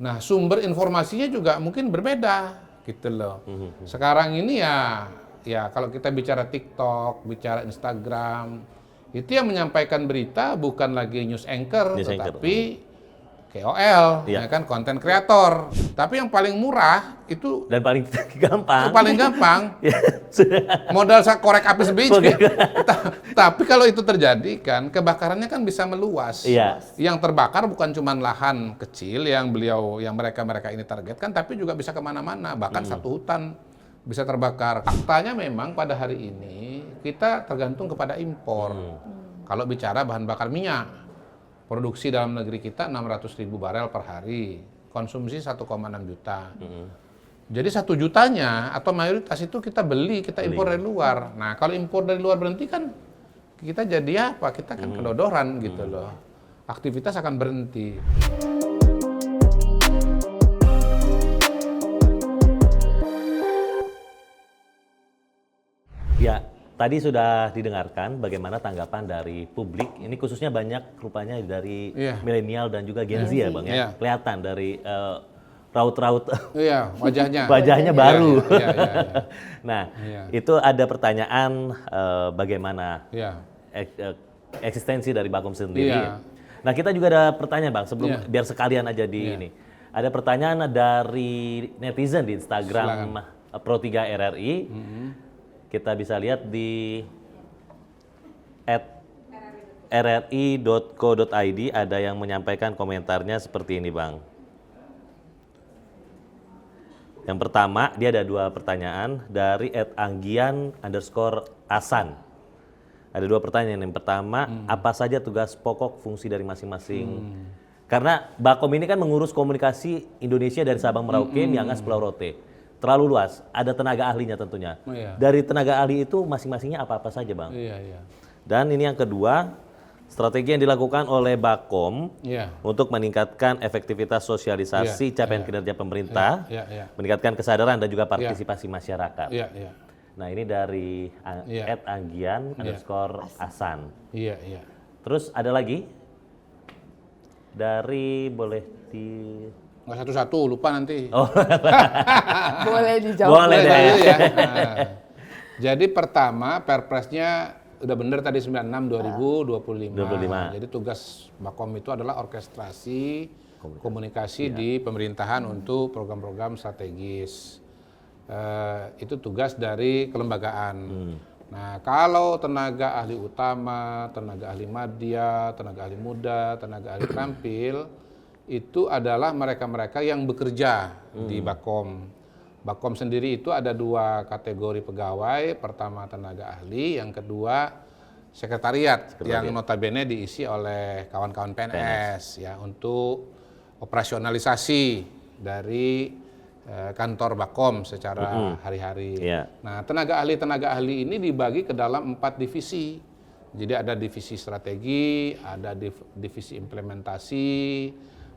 Nah, sumber informasinya juga mungkin berbeda gitu loh. Sekarang ini ya kalau kita bicara TikTok, bicara Instagram, itu yang menyampaikan berita bukan lagi news anchor, tetapi KOL, Iya. ya kan, konten kreator. Tapi yang paling murah itu Dan paling gampang. paling gampang. Ya, sudah. Modal korek api sebiji. Tapi kalau itu terjadi kan, kebakarannya kan bisa meluas. Iya. Yang terbakar bukan cuma lahan kecil yang mereka ini targetkan, tapi juga bisa kemana-mana. Bahkan satu hutan bisa terbakar. Faktanya memang pada hari ini kita tergantung kepada impor. Kalau bicara bahan bakar minyak, produksi dalam negeri kita 600.000 barel per hari, konsumsi 1,6 juta. Jadi 1 jutanya atau mayoritas itu kita impor dari luar. Nah, kalau impor dari luar berhenti kan kita jadi apa? Kita kan kedodoran gitu loh. Aktivitas akan berhenti. Ya, tadi sudah didengarkan bagaimana tanggapan dari publik. Ini khususnya banyak rupanya dari milenial dan juga Gen Z ya Bang ya. Kelihatan dari raut-raut wajahnya baru. Nah, itu ada pertanyaan bagaimana eksistensi dari Bakom sendiri. Nah, kita juga ada pertanyaan Bang, sebelum biar sekalian aja di ini. Ada pertanyaan dari netizen di Instagram Pro3RRI. Kita bisa lihat di @rri.co.id ada yang menyampaikan komentarnya seperti ini Bang. Yang pertama, dia ada 2 pertanyaan dari @anggian_asan. Ada 2 pertanyaan. Yang pertama, apa saja tugas pokok fungsi dari masing-masing? Karena Bakom ini kan mengurus komunikasi Indonesia dari Sabang Merauke, Miangas, Pulau Rote. Terlalu luas, ada tenaga ahlinya tentunya. Dari tenaga ahli itu masing-masingnya apa-apa saja Bang. Dan ini yang kedua, strategi yang dilakukan oleh Bakom untuk meningkatkan efektivitas sosialisasi capaian kinerja pemerintah, meningkatkan kesadaran dan juga partisipasi masyarakat. Nah, ini dari @anggian_asan. Terus ada lagi dari Nggak satu-satu, lupa nanti. Boleh dijawab. Boleh deh. Ya. Nah, jadi pertama, Perpresnya udah bener tadi 96/2025. Jadi tugas Bakom itu adalah orkestrasi komunikasi di pemerintahan untuk program-program strategis. Itu tugas dari kelembagaan. Nah, kalau tenaga ahli utama, tenaga ahli madya, tenaga ahli muda, tenaga ahli terampil, itu adalah mereka-mereka yang bekerja di Bakom. Bakom sendiri itu ada 2 kategori pegawai. Pertama tenaga ahli, yang kedua sekretariat. Yang notabene diisi oleh kawan-kawan PNS ya untuk operasionalisasi dari kantor Bakom secara hari-hari. Nah, tenaga ahli ini dibagi ke dalam 4 divisi. Jadi ada divisi strategi, ada divisi implementasi,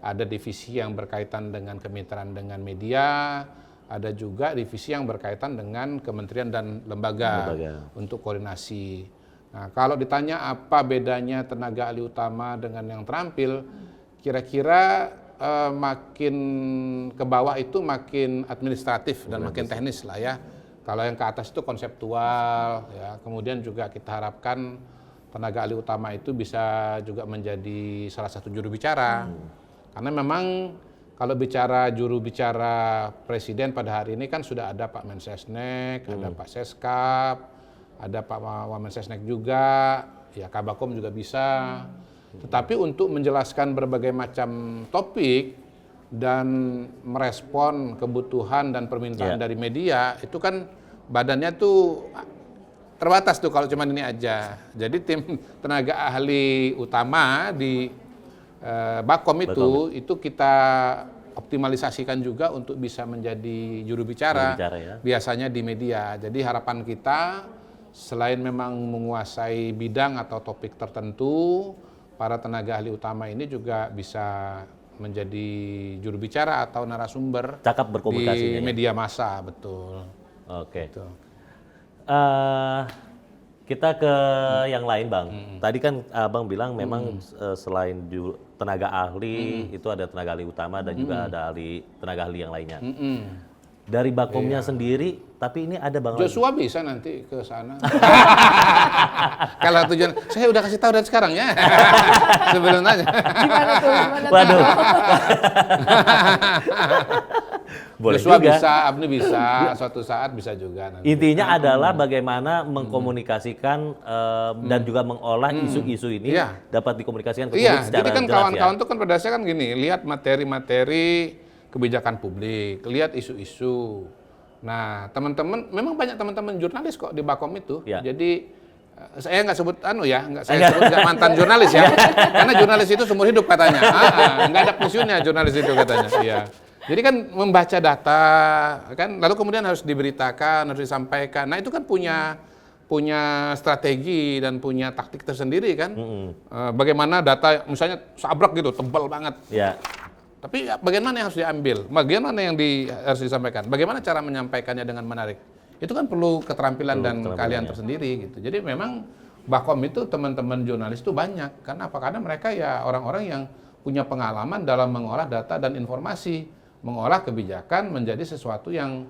ada divisi yang berkaitan dengan kemitraan dengan media, ada juga divisi yang berkaitan dengan kementerian dan lembaga untuk koordinasi. Nah, kalau ditanya apa bedanya tenaga ahli utama dengan yang terampil, kira-kira makin ke bawah itu makin administratif dan makin teknis lah ya. Kalau yang ke atas itu konseptual, ya. Kemudian juga kita harapkan tenaga ahli utama itu bisa juga menjadi salah satu juru bicara. Karena memang kalau bicara juru bicara presiden pada hari ini kan sudah ada Pak Mensesnek, ada Pak Seskap, ada Pak Wamensesnek juga, ya Kabakom juga bisa. Tetapi untuk menjelaskan berbagai macam topik dan merespon kebutuhan dan permintaan dari media, itu kan badannya tuh terbatas tuh kalau cuma ini aja. Jadi tim tenaga ahli utama di Bakom itu kita optimalisasikan juga untuk bisa menjadi juru bicara biasanya di media. Jadi harapan kita selain memang menguasai bidang atau topik tertentu, para tenaga ahli utama ini juga bisa menjadi juru bicara atau narasumber di media massa, betul. Oke. Kita ke yang lain Bang. Tadi kan Abang bilang memang selain tenaga ahli, itu ada tenaga ahli utama dan juga ada tenaga ahli yang lainnya. Dari Bakomnya sendiri, tapi ini ada Bang Joshua bisa nanti ke sana. Kalau tujuan, saya udah kasih tahu dari sekarang ya. Sebelum nanya. Gimana tuh? Waduh. Boleh Joshua juga. bisa, Abni bisa, suatu saat bisa juga nanti. Intinya adalah bagaimana mengkomunikasikan dan juga mengolah isu-isu ini Iya. dapat dikomunikasikan ke Iya, publik secara jadi kan jelas kawan-kawan ya. tuh kan pada dasarnya kan gini, lihat materi-materi kebijakan publik, lihat isu-isu. Nah, teman-teman, memang banyak teman-teman jurnalis kok di Bakom itu. Ya. Jadi saya nggak sebut nggak mantan jurnalis ya, karena jurnalis itu seumur hidup katanya. Nggak ada pensiunnya jurnalis itu katanya. Iya. Jadi kan membaca data, kan, lalu kemudian harus diberitakan, harus disampaikan. Nah itu kan punya strategi dan punya taktik tersendiri kan. Bagaimana data misalnya sabrak gitu, tebal banget. Ya. Tapi bagaimana yang harus diambil? Bagaimana yang harus disampaikan? Bagaimana cara menyampaikannya dengan menarik? Itu kan perlu keterampilan dan keahlian tersendiri gitu. Jadi memang Bakom itu teman-teman jurnalis itu banyak. Karena apa? Karena mereka ya orang-orang yang punya pengalaman dalam mengolah data dan informasi, mengolah kebijakan menjadi sesuatu yang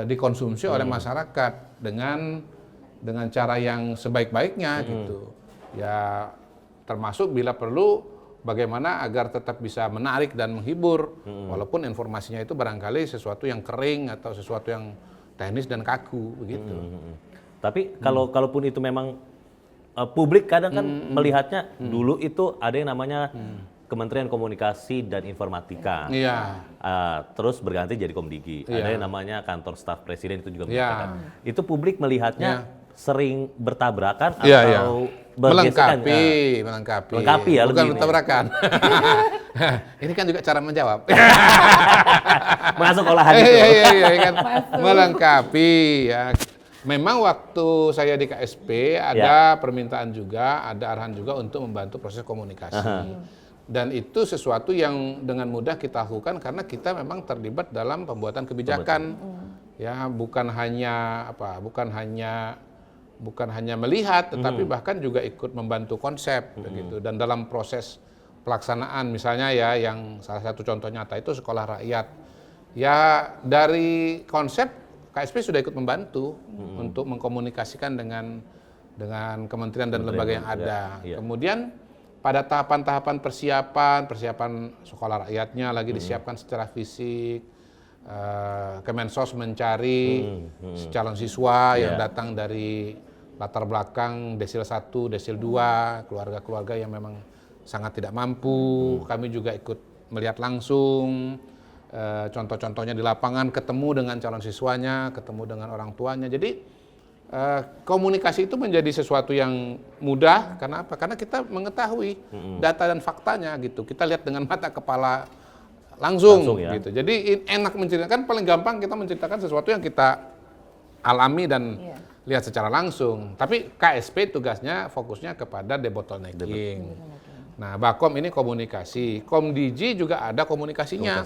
dikonsumsi oleh masyarakat dengan cara yang sebaik-baiknya gitu. Ya termasuk bila perlu bagaimana agar tetap bisa menarik dan menghibur, walaupun informasinya itu barangkali sesuatu yang kering atau sesuatu yang teknis dan kaku begitu. Tapi kalaupun itu memang publik kadang kan melihatnya dulu itu ada yang namanya Kementerian Komunikasi dan Informatika. Iya. Terus berganti jadi Komdigi. Iya. Ada yang namanya kantor staf presiden itu juga Iya. mengatakan. Itu publik melihatnya sering bertabrakan Iya, atau bergesekan. Melengkapi ya, bukan lebih. bertabrakan. Ini kan juga cara menjawab. Masuk olahan itu. Iya kan. Melengkapi ya. Memang waktu saya di KSP ada permintaan juga, ada arahan juga untuk membantu proses komunikasi. Dan itu sesuatu yang dengan mudah kita lakukan karena kita memang terlibat dalam pembuatan kebijakan. Ya, bukan hanya melihat, tetapi bahkan juga ikut membantu konsep begitu. Dan dalam proses pelaksanaan misalnya ya, yang salah satu contoh nyata itu sekolah rakyat. Ya dari konsep KSP sudah ikut membantu untuk mengkomunikasikan dengan kementerian dan lembaga yang ada. Iya. Kemudian pada tahapan-tahapan persiapan sekolah rakyatnya lagi disiapkan secara fisik. Kemensos mencari calon siswa yang datang dari latar belakang desil 1, desil 2, keluarga-keluarga yang memang sangat tidak mampu. Kami juga ikut melihat langsung contoh-contohnya di lapangan, ketemu dengan calon siswanya, ketemu dengan orang tuanya. Jadi komunikasi itu menjadi sesuatu yang mudah. Karena apa? Karena kita mengetahui data dan faktanya gitu. Kita lihat dengan mata kepala langsung ya. gitu. Jadi enak menceritakan, paling gampang kita menceritakan sesuatu yang kita alami dan lihat secara langsung. Tapi KSP tugasnya fokusnya kepada debottlenecking. Nah, Bakom ini komunikasi. Komdigi juga ada komunikasinya.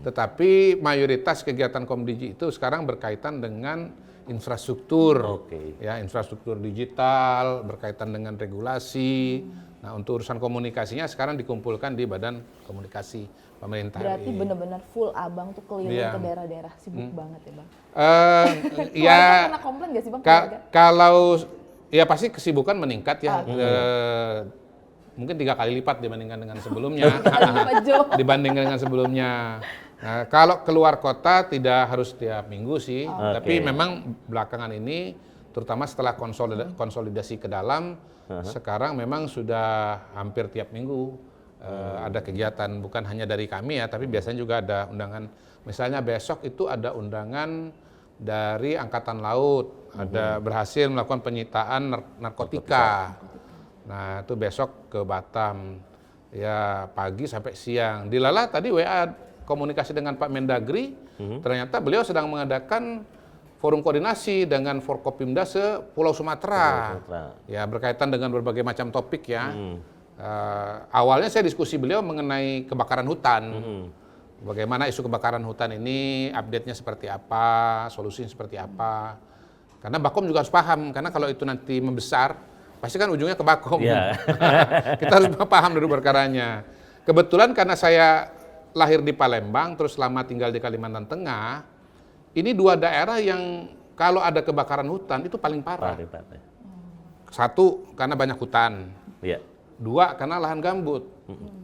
Tetapi mayoritas kegiatan Komdigi itu sekarang berkaitan dengan infrastruktur. Ya, infrastruktur digital, berkaitan dengan regulasi. Nah, untuk urusan komunikasinya sekarang dikumpulkan di Badan Komunikasi Pemerintah. Berarti benar-benar full abang tuh keliling ke daerah-daerah, sibuk banget ya bang. Ya, pernah komplain nggak sih bang? Kalau ya pasti kesibukan meningkat ya, mungkin 3 kali lipat dibandingkan dengan sebelumnya. Dibandingkan dengan sebelumnya. Nah, kalau keluar kota tidak harus tiap minggu sih, tapi memang belakangan ini, terutama setelah konsolidasi ke dalam, sekarang memang sudah hampir tiap minggu ada kegiatan, bukan hanya dari kami ya, tapi biasanya juga ada undangan. Misalnya besok itu ada undangan dari Angkatan Laut, ada berhasil melakukan penyitaan narkotika. Nah itu besok ke Batam, ya pagi sampai siang. Dilala tadi WA komunikasi dengan Pak Mendagri, ternyata beliau sedang mengadakan forum koordinasi dengan Forkopimda se-Pulau Sumatera. Ya berkaitan dengan berbagai macam topik ya. Awalnya saya diskusi beliau mengenai kebakaran hutan. Bagaimana isu kebakaran hutan ini, update-nya seperti apa, solusinya seperti apa. Karena Bakom juga harus paham, karena kalau itu nanti membesar, pasti kan ujungnya ke Bakom. Iya. Kita harus paham dulu perkaranya. Kebetulan karena saya lahir di Palembang, terus lama tinggal di Kalimantan Tengah, ini dua daerah yang kalau ada kebakaran hutan itu paling parah. Satu, karena banyak hutan. Iya. Dua, karena lahan gambut.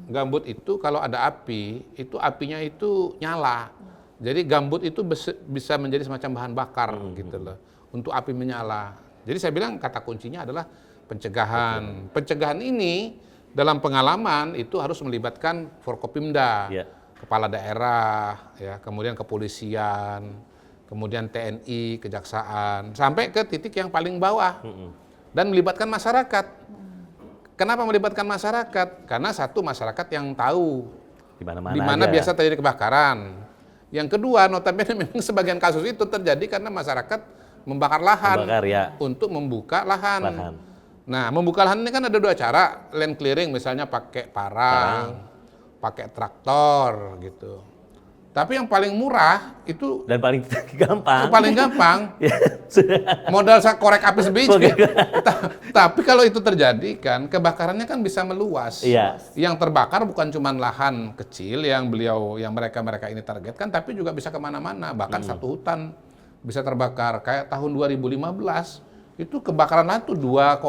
Gambut itu kalau ada api, itu apinya itu nyala. Jadi gambut itu bisa menjadi semacam bahan bakar gitu loh, untuk api menyala. Jadi saya bilang kata kuncinya adalah pencegahan. Pencegahan ini dalam pengalaman itu harus melibatkan Forkopimda, kepala daerah, ya, kemudian kepolisian, kemudian TNI, kejaksaan, sampai ke titik yang paling bawah. Dan melibatkan masyarakat. Kenapa melibatkan masyarakat? Karena satu, masyarakat yang tahu di mana biasa terjadi kebakaran. Yang kedua, notabene memang sebagian kasus itu terjadi karena masyarakat membakar lahan untuk membuka lahan. Nah, membuka lahan ini kan ada dua cara. Land clearing misalnya pakai parang, pakai traktor gitu. Tapi yang paling murah itu dan paling gampang. Itu paling gampang. Modal saya korek api sebiji. Tapi kalau itu terjadi kan kebakarannya kan bisa meluas. Iya. Yang terbakar bukan cuma lahan kecil yang mereka ini targetkan, tapi juga bisa kemana-mana. Bahkan satu hutan bisa terbakar. Kayak tahun 2015 itu kebakaran lahan tuh 2,2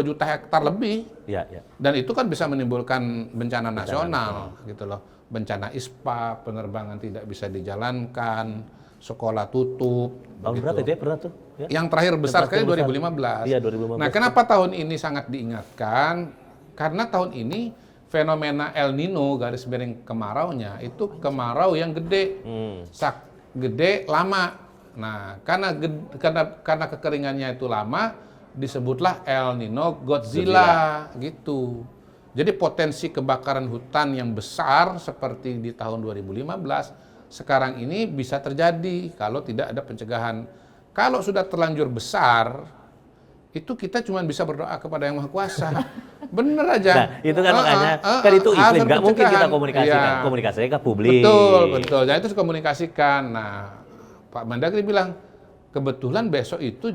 juta hektar lebih. Iya. Dan itu kan bisa menimbulkan bencana nasional gitu loh. Bencana ISPA, penerbangan tidak bisa dijalankan, sekolah tutup. Tahun berapa itu ya pernah tuh? Ya. Yang terakhir besar sekali 2015. Iya, 2015. Nah, kenapa tahun ini sangat diingatkan? Karena tahun ini fenomena El Nino garis miring kemaraunya itu kemarau yang gede, gede lama. Nah, karena kekeringannya itu lama, disebutlah El Nino Godzilla gitu. Jadi potensi kebakaran hutan yang besar seperti di tahun 2015 sekarang ini bisa terjadi kalau tidak ada pencegahan. Kalau sudah terlanjur besar, itu kita cuma bisa berdoa kepada Yang Maha Kuasa. Bener aja. Nah, itu kan makanya, kan itu iklim, nggak mungkin kita komunikasikan. Komunikasinya ke publik. Betul. Jadi itu dikomunikasikan. Nah, Pak Mendagri bilang, kebetulan besok itu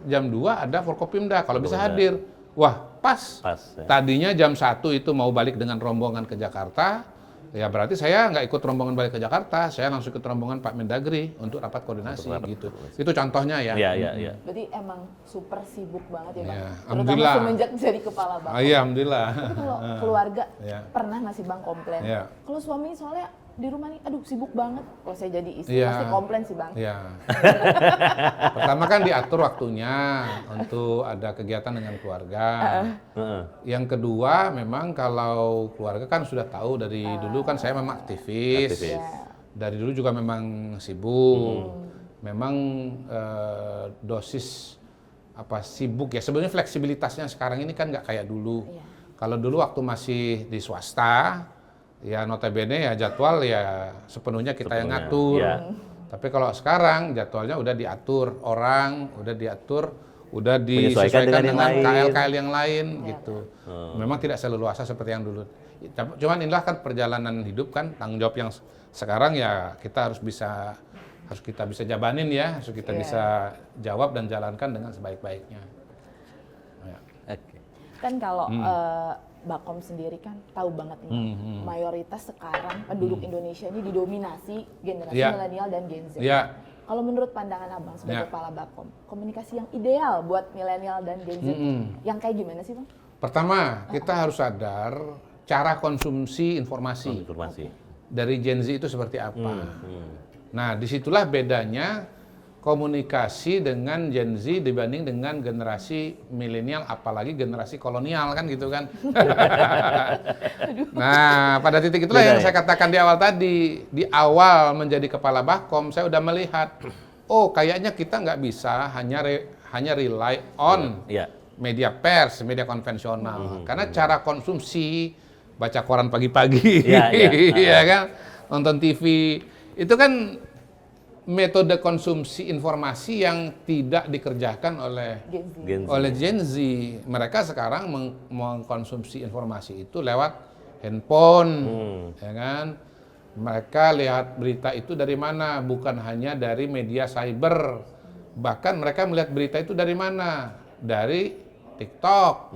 jam 2 ada Forkopimda, kalau bisa hadir. Wah, pas. Ya. Tadinya jam 1 itu mau balik dengan rombongan ke Jakarta, ya berarti saya nggak ikut rombongan balik ke Jakarta, saya langsung ikut rombongan Pak Mendagri untuk rapat koordinasi gitu. Itu contohnya ya. Iya. Berarti emang super sibuk banget ya Bang? Ya, terutama semenjak jadi kepala Bakom. Iya, alhamdulillah. Tapi kalau keluarga, pernah nggak sih Bang komplain? Kalau suami soalnya di rumah nih, aduh sibuk banget. Kalau saya jadi istri pasti komplain sih Bang. Iya. Pertama kan diatur waktunya untuk ada kegiatan dengan keluarga. Yang kedua memang kalau keluarga kan sudah tahu dari dulu kan saya memang aktivis. Dari dulu juga memang sibuk. Memang dosis sibuk ya. Sebenarnya fleksibilitasnya sekarang ini kan nggak kayak dulu. Kalau dulu waktu masih di swasta, ya notabene ya jadwal ya sepenuhnya kita yang ngatur. Tapi kalau sekarang jadwalnya udah diatur orang, udah disesuaikan dengan KL-KL yang lain gitu. Memang tidak seleluasa seperti yang dulu. Cuman inilah kan perjalanan hidup kan, tanggung jawab yang sekarang ya kita harus kita bisa jabanin ya, harus kita bisa jawab dan jalankan dengan sebaik-baiknya. Kan kalau Bakom sendiri kan tahu banget nih, mayoritas sekarang penduduk Indonesia ini didominasi generasi milenial dan Gen Z. Kalau menurut pandangan Abang sebagai kepala Bakom, komunikasi yang ideal buat milenial dan Gen Z yang kayak gimana sih Bang? Pertama, kita harus sadar cara konsumsi informasi. Dari Gen Z itu seperti apa. Nah, disitulah bedanya komunikasi dengan Gen Z dibanding dengan generasi milenial, apalagi generasi kolonial kan gitu kan. Nah, pada titik itulah yang saya katakan di awal tadi. Di awal menjadi kepala Bakom, saya udah melihat, kayaknya kita nggak bisa hanya rely on media pers, media konvensional. Karena cara konsumsi, baca koran pagi-pagi, ya kan, nonton TV, itu kan metode konsumsi informasi yang tidak dikerjakan oleh Gen Z. Mereka sekarang mengkonsumsi informasi itu lewat handphone, ya kan? Mereka lihat berita itu dari mana? Bukan hanya dari media cyber. Bahkan mereka melihat berita itu dari mana? Dari TikTok,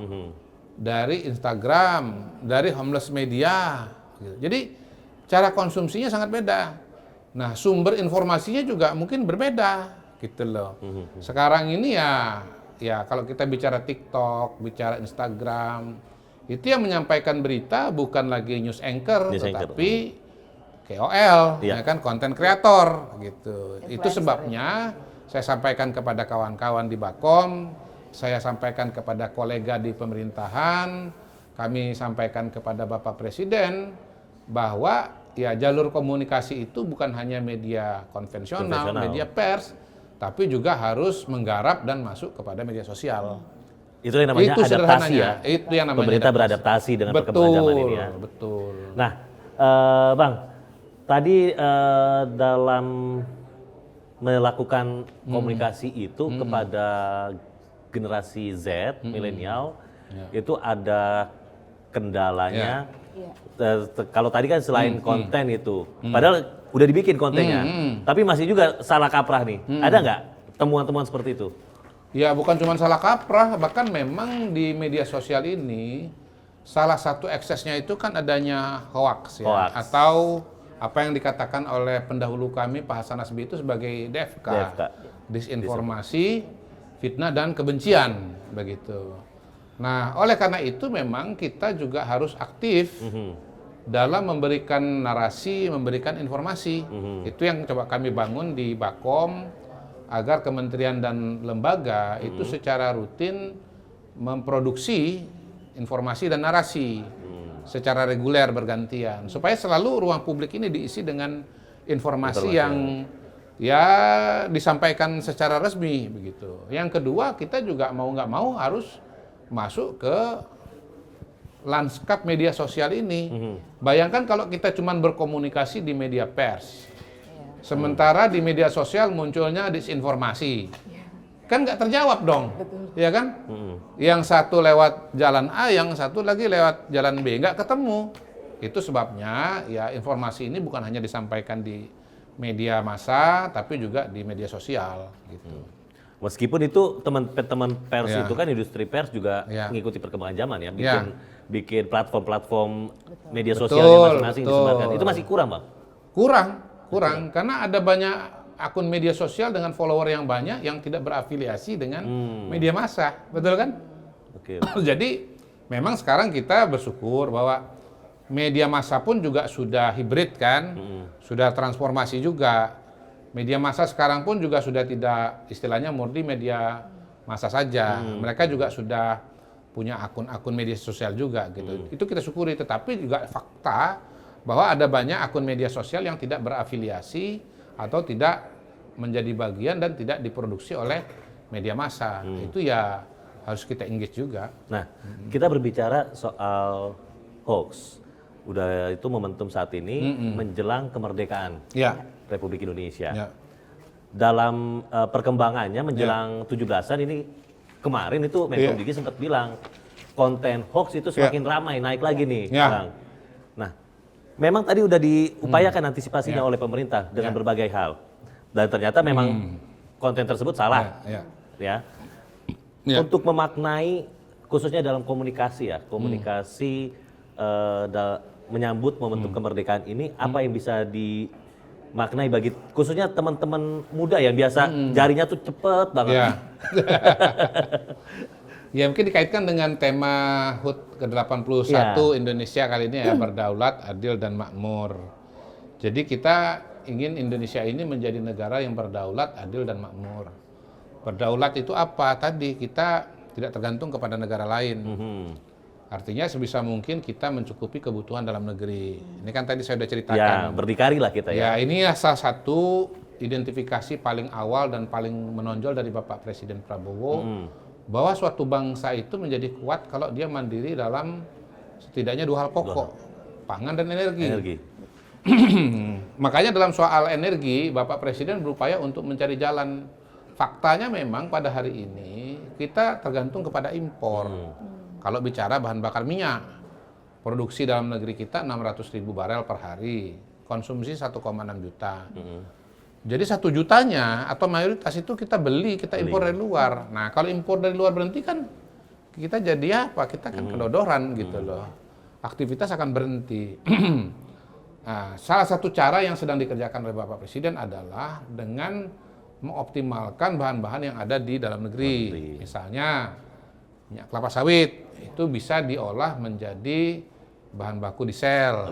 dari Instagram, dari homeless media. Gitu. Jadi cara konsumsinya sangat beda. Nah, sumber informasinya juga mungkin berbeda, gitu loh. Sekarang ini ya kalau kita bicara TikTok, bicara Instagram, itu yang menyampaikan berita bukan lagi news anchor, tetapi KOL, ya kan, content creator, gitu. Itu sebabnya saya sampaikan kepada kawan-kawan di Bakom, saya sampaikan kepada kolega di pemerintahan, kami sampaikan kepada Bapak Presiden bahwa ya jalur komunikasi itu bukan hanya media konvensional, media pers, tapi juga harus menggarap dan masuk kepada media sosial. Itu yang namanya itu adaptasi ya. Itu yang namanya pemerintah beradaptasi dengan perkembangan zaman ini ya. Betul. Nah, Bang, tadi dalam melakukan komunikasi itu kepada generasi Z, milenial, itu ada kendalanya. Kalau tadi kan selain konten itu, padahal udah dibikin kontennya, tapi masih juga salah kaprah nih. Ada nggak temuan-temuan seperti itu? Ya bukan cuma salah kaprah, bahkan memang di media sosial ini salah satu eksesnya itu kan adanya hoax ya, atau apa yang dikatakan oleh pendahulu kami Pak Hasan Nasbi itu sebagai DFK. Disinformasi, fitnah dan kebencian, begitu. Nah, oleh karena itu memang kita juga harus aktif dalam memberikan narasi, memberikan informasi. Itu yang coba kami bangun di Bakom, agar kementerian dan lembaga itu secara rutin memproduksi informasi dan narasi secara reguler bergantian, supaya selalu ruang publik ini diisi dengan informasi yang ya disampaikan secara resmi, begitu. Yang kedua, kita juga mau nggak mau harus masuk ke lanskap media sosial ini. Bayangkan kalau kita cuma berkomunikasi di media pers, sementara di media sosial munculnya disinformasi, kan nggak terjawab dong. Ya kan? Yang satu lewat jalan A, yang satu lagi lewat jalan B, nggak ketemu. Itu sebabnya ya informasi ini bukan hanya disampaikan di media massa, tapi juga di media sosial, gitu. Meskipun itu teman-teman pers itu kan industri pers juga mengikuti perkembangan zaman ya, bikin platform-platform media sosialnya masing-masing disebarkan. Itu masih kurang, Bang? Kurang, karena ada banyak akun media sosial dengan follower yang banyak yang tidak berafiliasi dengan media massa, betul kan? Jadi memang sekarang kita bersyukur bahwa media massa pun juga sudah hibrid kan, sudah transformasi juga. Media massa sekarang pun juga sudah tidak istilahnya murni media massa saja. Mereka juga sudah punya akun-akun media sosial juga gitu. Itu kita syukuri, tetapi juga fakta bahwa ada banyak akun media sosial yang tidak berafiliasi atau tidak menjadi bagian dan tidak diproduksi oleh media massa. Itu ya harus kita engage juga. Nah, kita berbicara soal hoax. Udah itu momentum saat ini menjelang kemerdekaan Republik Indonesia. Dalam perkembangannya menjelang 17-an ini, kemarin itu Menkom Diki sempat bilang konten hoax itu semakin ramai, naik lagi nih, Bang. Nah, memang tadi udah diupayakan antisipasinya oleh pemerintah dengan berbagai hal. Dan ternyata memang konten tersebut salah. Untuk memaknai, khususnya dalam komunikasi ya, menyambut momentum kemerdekaan ini, apa yang bisa dimaknai bagi khususnya teman-teman muda yang biasa jarinya tuh cepet banget. Ya mungkin dikaitkan dengan tema HUT ke-81 Indonesia kali ini ya, berdaulat, adil, dan makmur. Jadi kita ingin Indonesia ini menjadi negara yang berdaulat, adil, dan makmur. Berdaulat itu apa? Tadi kita tidak tergantung kepada negara lain. Artinya sebisa mungkin kita mencukupi kebutuhan dalam negeri. Ini kan tadi saya sudah ceritakan. Ya, berdikari lah kita ya. Ya, ini salah satu identifikasi paling awal dan paling menonjol dari Bapak Presiden Prabowo, bahwa suatu bangsa itu menjadi kuat kalau dia mandiri dalam setidaknya dua hal pokok, pangan dan energi. Makanya dalam soal energi, Bapak Presiden berupaya untuk mencari jalan. Faktanya memang pada hari ini kita tergantung kepada impor. Kalau bicara bahan bakar minyak, produksi dalam negeri kita 600.000 barel per hari, konsumsi 1,6 juta. Jadi 1 jutanya atau mayoritas itu kita beli, kita impor dari luar. Nah, kalau impor dari luar berhenti kan kita jadi apa? Kita kan kedodoran gitu loh. Aktivitas akan berhenti. Nah, salah satu cara yang sedang dikerjakan oleh Bapak Presiden adalah dengan mengoptimalkan bahan-bahan yang ada di dalam negeri. Misalnya minyak kelapa sawit itu bisa diolah menjadi bahan baku diesel.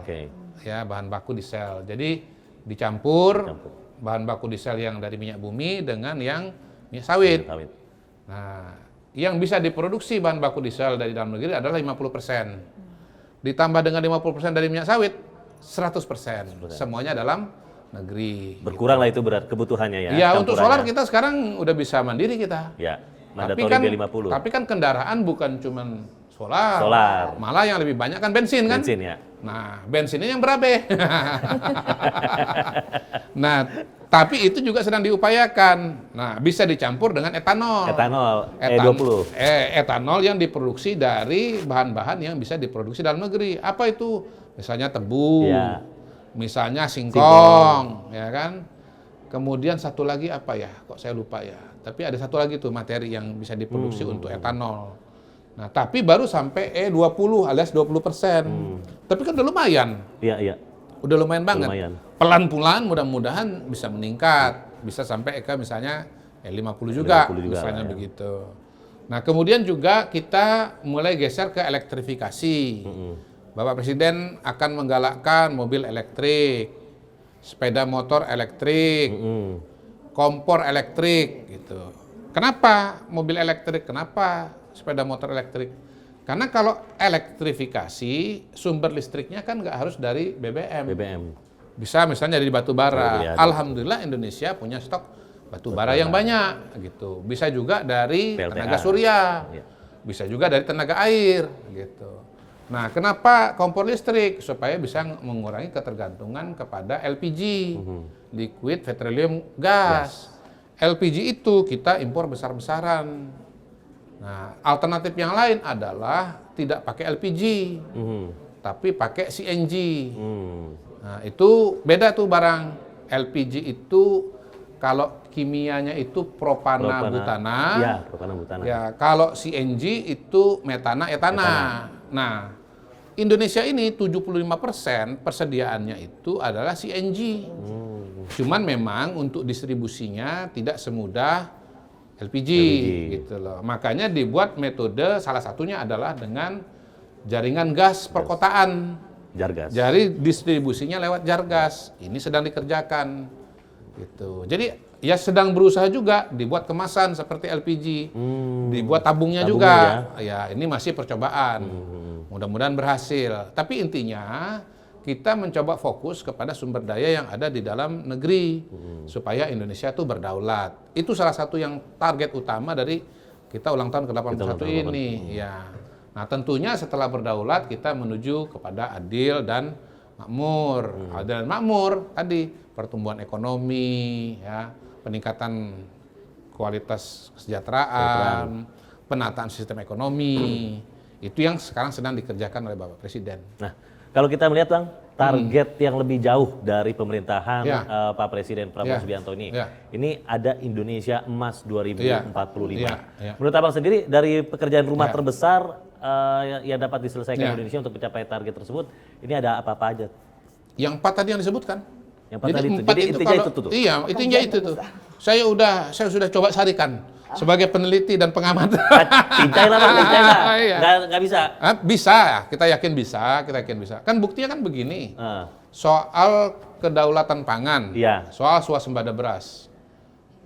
Ya, bahan baku diesel. Jadi dicampur bahan baku diesel yang dari minyak bumi dengan yang minyak sawit. Nah, yang bisa diproduksi bahan baku diesel dari dalam negeri adalah 50%. Ditambah dengan 50% dari minyak sawit, 100%. Semuanya dalam negeri. Berkurang lah itu berat kebutuhannya ya. Iya, untuk solar kita sekarang udah bisa mandiri kita. Ya, tapi mandatory kan, B50. tapi kan kendaraan bukan cuman solar. Solar. Malah yang lebih banyak kan bensin kan? Bensin ya. Nah, bensin ini yang berabe. Nah, tapi itu juga sedang diupayakan. Nah, bisa dicampur dengan etanol. E20. Etanol yang diproduksi dari bahan-bahan yang bisa diproduksi dalam negeri. Apa itu? Misalnya tebu, misalnya singkong, ya kan? Kemudian satu lagi apa ya? Kok saya lupa ya. Tapi ada satu lagi tuh materi yang bisa diproduksi untuk etanol. Nah, tapi baru sampai E20 alias 20%. Tapi kan udah lumayan. Iya. Udah lumayan banget. Lumayan. Pelan-pelan mudah-mudahan bisa meningkat. Bisa sampai ke misalnya E50 juga, misalnya begitu. Nah, kemudian juga kita mulai geser ke elektrifikasi. Bapak Presiden akan menggalakkan mobil elektrik, sepeda motor elektrik, kompor elektrik gitu. Kenapa mobil elektrik? Kenapa sepeda motor elektrik? Karena kalau elektrifikasi sumber listriknya kan nggak harus dari BBM. Bisa misalnya dari batu bara. Alhamdulillah Indonesia punya stok batu bara yang banyak gitu. Bisa juga dari tenaga surya. Bisa juga dari tenaga air gitu. Nah, kenapa kompor listrik? Supaya bisa mengurangi ketergantungan kepada LPG, liquid petroleum gas. LPG itu kita impor besar-besaran. Nah, alternatif yang lain adalah tidak pakai LPG, tapi pakai CNG. Nah, itu beda tuh barang. LPG itu kalau kimianya itu propana butana. Ya, propana butana. Ya, kalau CNG itu metana etana. Nah, Indonesia ini 75% persediaannya itu adalah CNG. Cuman memang untuk distribusinya tidak semudah LPG gitu loh. Makanya dibuat metode salah satunya adalah dengan jaringan gas perkotaan. Jargas. Jadi distribusinya lewat Jargas. Ini sedang dikerjakan gitu. Jadi ya sedang berusaha juga dibuat kemasan seperti LPG. Dibuat tabungnya juga. Ya, ini masih percobaan. Mudah-mudahan berhasil. Tapi intinya kita mencoba fokus kepada sumber daya yang ada di dalam negeri supaya Indonesia itu berdaulat. Itu salah satu yang target utama dari kita ulang tahun ke-81 ini. Ya. Nah, tentunya setelah berdaulat kita menuju kepada adil dan makmur. Adil dan makmur tadi pertumbuhan ekonomi, ya, peningkatan kualitas kesejahteraan, penataan sistem ekonomi. Itu yang sekarang sedang dikerjakan oleh Bapak Presiden. Nah, kalau kita melihat Bang, target yang lebih jauh dari pemerintahan Pak Presiden Prabowo Subianto ini ada Indonesia Emas 2045. Menurut Abang sendiri dari pekerjaan rumah terbesar yang dapat diselesaikan Indonesia untuk mencapai target tersebut, ini ada apa-apa aja? Yang 4 tadi yang disebutkan. Yang 4 tadi itu. Jadi intinya itu tuh. Iya, intinya itu tuh. Saya sudah coba sarikan sebagai peneliti dan pengamat. Cincai lah, cincai lah. Nggak bisa. Bisa, kita yakin bisa. Kan buktinya kan begini. Soal kedaulatan pangan, soal swasembada beras.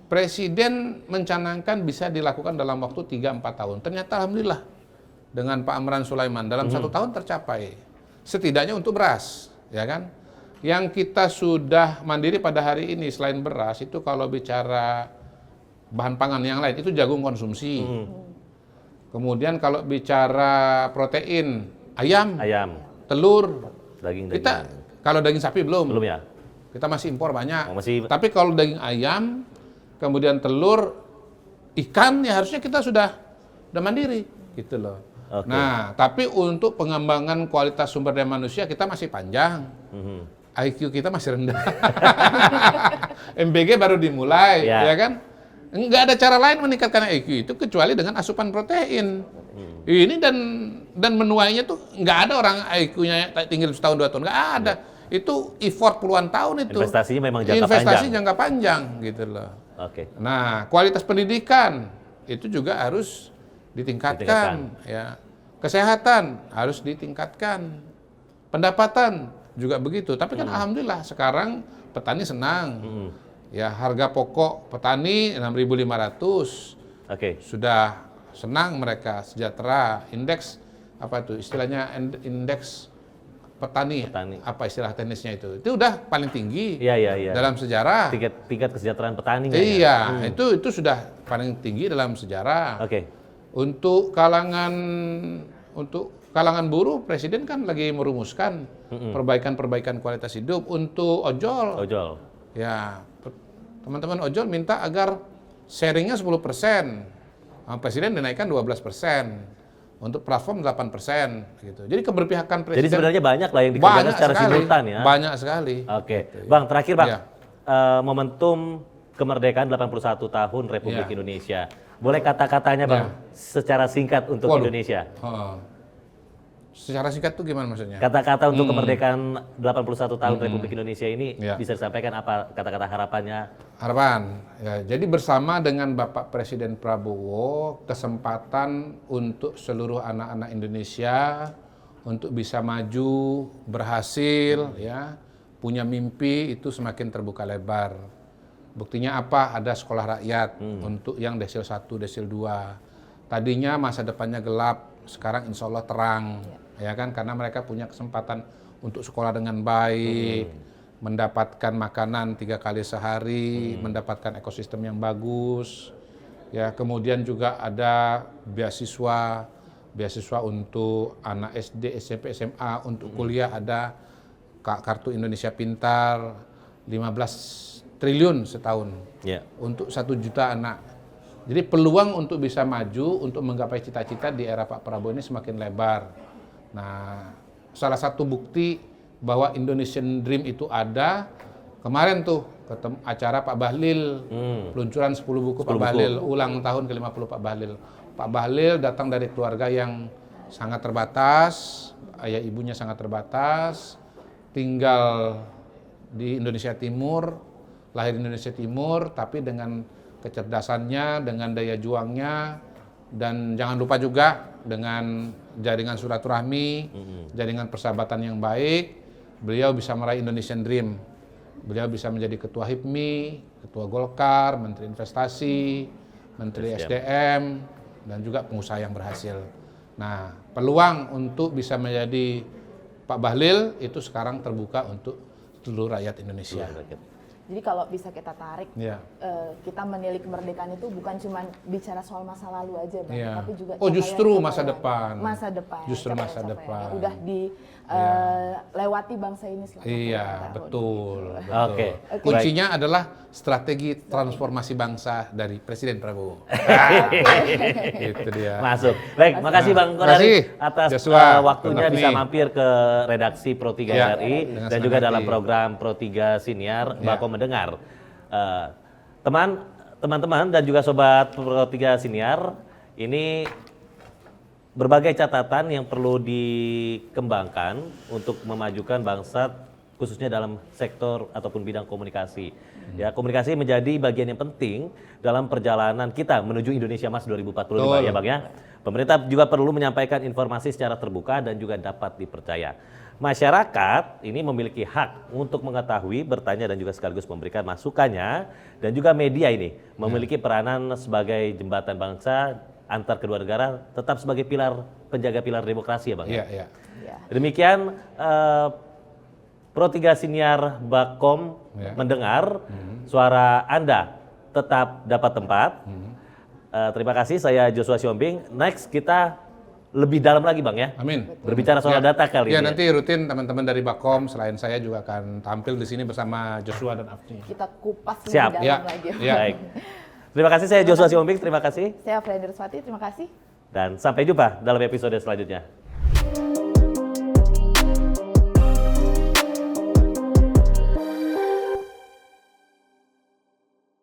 Presiden mencanangkan bisa dilakukan dalam waktu 3-4 tahun. Ternyata alhamdulillah dengan Pak Amran Sulaiman dalam 1 tahun tercapai. Setidaknya untuk beras, ya kan? Yang kita sudah mandiri pada hari ini selain beras itu kalau bicara bahan pangan yang lain itu jagung konsumsi. Kemudian kalau bicara protein, ayam, telur, daging. Kita kalau daging sapi belum ya. Kita masih impor banyak. Tapi kalau daging ayam, kemudian telur, ikan ya harusnya kita sudah mandiri gitu loh. Nah, tapi untuk pengembangan kualitas sumber daya manusia kita masih panjang. IQ kita masih rendah. MBG baru dimulai, ya kan? Enggak ada cara lain meningkatkan IQ itu kecuali dengan asupan protein. Ini dan menuainya tuh nggak ada orang IQ-nya tinggal setahun 2 tahun, nggak ada. Itu effort puluhan tahun itu. Investasinya memang jangka Investasi panjang. jangka panjang gitu loh. Oke. Nah, kualitas pendidikan itu juga harus ditingkatkan. Ya. Kesehatan harus ditingkatkan. Pendapatan juga begitu. Tapi kan alhamdulillah sekarang petani senang. Ya, harga pokok petani 6.500. Oke. Sudah senang mereka, sejahtera. Indeks apa itu istilahnya, indeks petani. Apa istilah teknisnya itu udah paling tinggi Iya. dalam sejarah. Tingkat kesejahteraan petani. Iya, itu sudah paling tinggi dalam sejarah. Oke. Untuk kalangan buruh, Presiden kan lagi merumuskan perbaikan kualitas hidup untuk ojol. Ya, teman-teman ojol minta agar sharingnya 10%. Presiden dinaikkan 12%. Untuk platform 8% gitu. Jadi keberpihakan Presiden. Jadi sebenarnya banyak lah yang dikerjakan secara simultan ya. Banyak sekali. Oke. Bang, terakhir Bang. Ya. Momentum kemerdekaan 81 tahun Republik Ya. Indonesia. Boleh kata-katanya Bang secara singkat untuk Indonesia? Secara singkat tuh gimana maksudnya? Kata-kata untuk kemerdekaan 81 tahun Republik Indonesia ini bisa disampaikan apa kata-kata harapannya? Harapan, ya, jadi bersama dengan Bapak Presiden Prabowo, kesempatan untuk seluruh anak-anak Indonesia untuk bisa maju, berhasil, ya, punya mimpi itu semakin terbuka lebar. Buktinya apa? Ada sekolah rakyat untuk yang desil 1, desil 2. Tadinya masa depannya gelap, sekarang insya Allah terang, ya kan? Karena mereka punya kesempatan untuk sekolah dengan baik. Mendapatkan makanan 3 kali sehari, mendapatkan ekosistem yang bagus, ya. Kemudian juga ada beasiswa untuk anak SD, SMP, SMA, untuk kuliah ada kartu Indonesia Pintar, 15 triliun setahun untuk 1 juta anak. Jadi peluang untuk bisa maju, untuk menggapai cita-cita di era Pak Prabowo ini semakin lebar. Nah, salah satu bukti bahwa Indonesian Dream itu ada, kemarin tuh acara Pak Bahlil, peluncuran 10 buku Pak Bahlil, ulang tahun ke-50 Pak Bahlil. Pak Bahlil datang dari keluarga yang sangat terbatas, ayah ibunya sangat terbatas, tinggal di Indonesia Timur, lahir di Indonesia Timur, tapi dengan kecerdasannya, dengan daya juangnya, dan jangan lupa juga dengan jaringan silaturahmi, jaringan persahabatan yang baik, beliau bisa meraih Indonesian Dream. Beliau bisa menjadi ketua HIPMI, ketua Golkar, menteri investasi, menteri SDM, dan juga pengusaha yang berhasil. Nah, peluang untuk bisa menjadi Pak Bahlil itu sekarang terbuka untuk seluruh rakyat Indonesia. Jadi kalau bisa kita tarik, kita menilik kemerdekaan itu bukan cuma bicara soal masa lalu aja, Bang, tapi juga justru masa depan. Masa depan. Justru masa depan. Udah dilewati bangsa ini selama tahun. Betul. Oke. Kuncinya adalah strategi transformasi bangsa dari Presiden Prabowo. Itu dia. Masuk. Baik, makasih Bang Kodari atas waktunya bisa mampir ke redaksi Pro 3 RI dan juga dalam program Pro 3 Siniar Bakom Mendengar. Teman-teman dan juga sobat Pro 3 Siniar, ini berbagai catatan yang perlu dikembangkan untuk memajukan bangsa khususnya dalam sektor ataupun bidang komunikasi. Ya, komunikasi menjadi bagian yang penting dalam perjalanan kita menuju Indonesia Emas 2045 ya Bang ya. Pemerintah juga perlu menyampaikan informasi secara terbuka dan juga dapat dipercaya. Masyarakat ini memiliki hak untuk mengetahui, bertanya dan juga sekaligus memberikan masukannya, dan juga media ini memiliki peranan sebagai jembatan bangsa antar kedua negara, tetap sebagai penjaga pilar demokrasi ya Bang. Iya. Demikian Pro 3 Siniar Bakom Mendengar, suara Anda tetap dapat tempat. Terima kasih, saya Joshua Siombing. Next kita lebih dalam lagi Bang ya. Amin. Berbicara soal data kali ini. Nanti rutin teman-teman dari Bakom selain saya juga akan tampil di sini bersama Joshua dan Afni. Kita kupas lebih dalam lagi. Baik. Terima kasih, saya Joshua Siombing, terima kasih. Saya Fredy Ruswati, terima kasih. Dan sampai jumpa dalam episode selanjutnya.